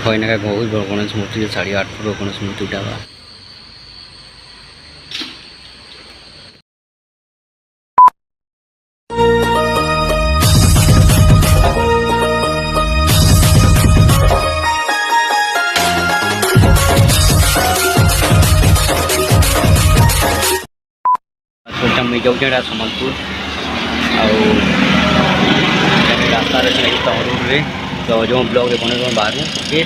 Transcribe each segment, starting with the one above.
देख इना बहुत बड़ गणेश मूर्ति 8.5 फुट गणेश मूर्ति उठा मुझे जाऊँ सम्बलपुर रास्ता रोड तो जो ब्लॉग बने बाहर ओके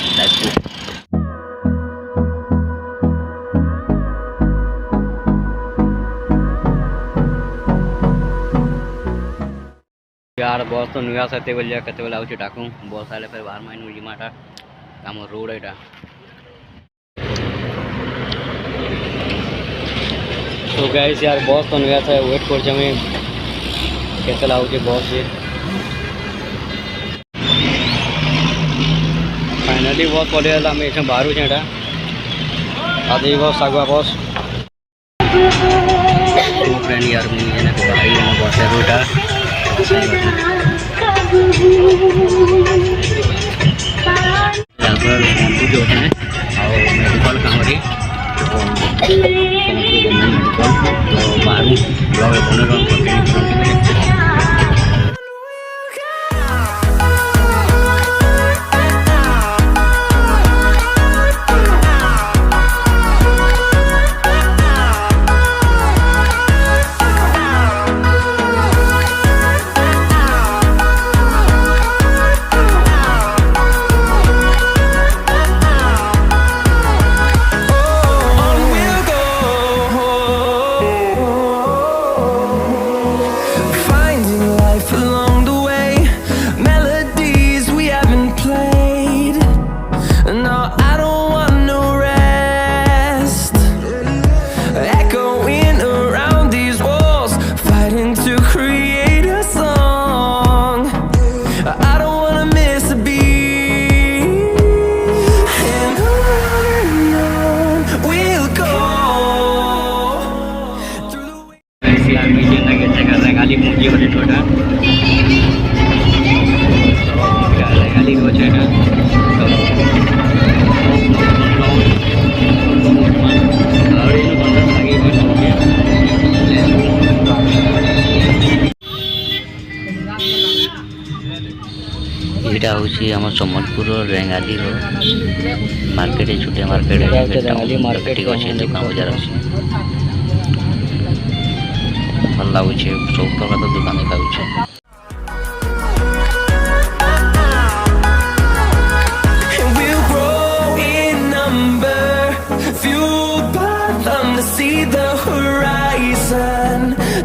यार बस तो नुआ से केत आऊँ डाकू बस आए फिर बाहर माइन जिमाटा आम रोड यहाँ तो गाइस यार बस तो नुआ था वेट कर आऊँ बस ये फाइनाली बस पड़े आम ये बाहर छे आज ये बस आगुआ बस तो फ्रेंड यार मुझे बाहर बस रोटा जो है और मेडिकल काम मेडिकल तो बाहर ब्लॉग यहाँ हूँ सम्बलपुर रेंगाली मार्केट छुटिया मार्केट ठीक अच्छे दुकान बजार अच्छे भल लगुच सब प्रकार दुकान देखा See the horizon,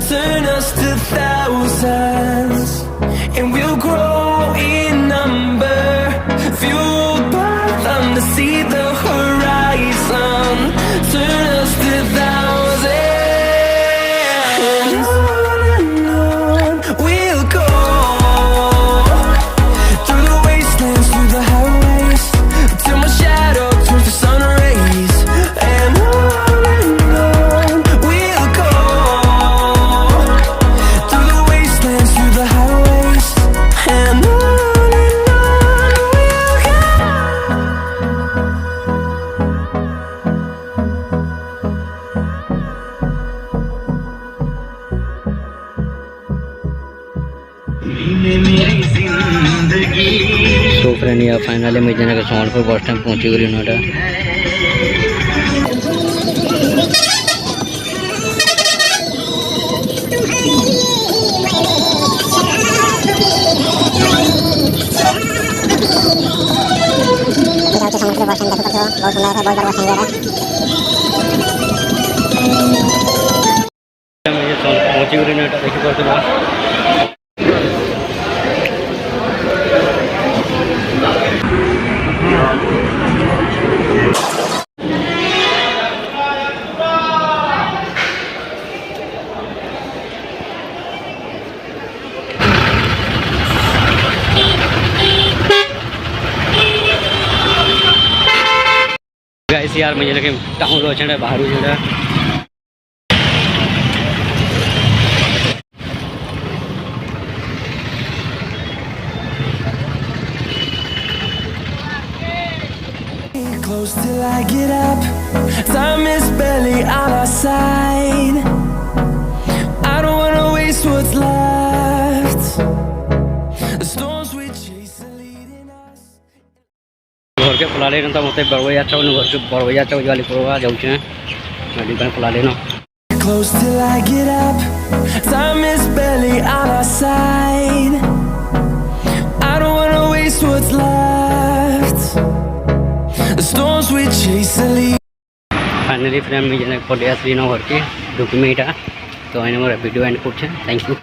turn us to thousands, and we'll grow in number. Fueled by them to see the horizon, turn us to thousands, and on we'll go through the wastelands, through the highways, till my shadow turns to sun rays, and on. तो friend यार finally मैं जना के Sambalpur bus stand पहुँची गली NOTA पहुँची गली NOTA देखी पड़ते गाइस यार मुझे लगे टाउन रो छे बाहर छे close till I get up. Time is barely on our side. I don't wanna waste what's left. The storms we chase are leading us. घर के पला लेना मत बड़वैया चाव घर के बड़वैया चाव वाली करवा जाऊँ दुकान पला लेना Close till I get up. Time is barely on our side. I don't wanna waste what's left. The storms we chase are leading. Finally friend मुझे पड़े आसली घर के डॉक्यूमेंटा तो मोर वीडियो एंड कर थैंक यू।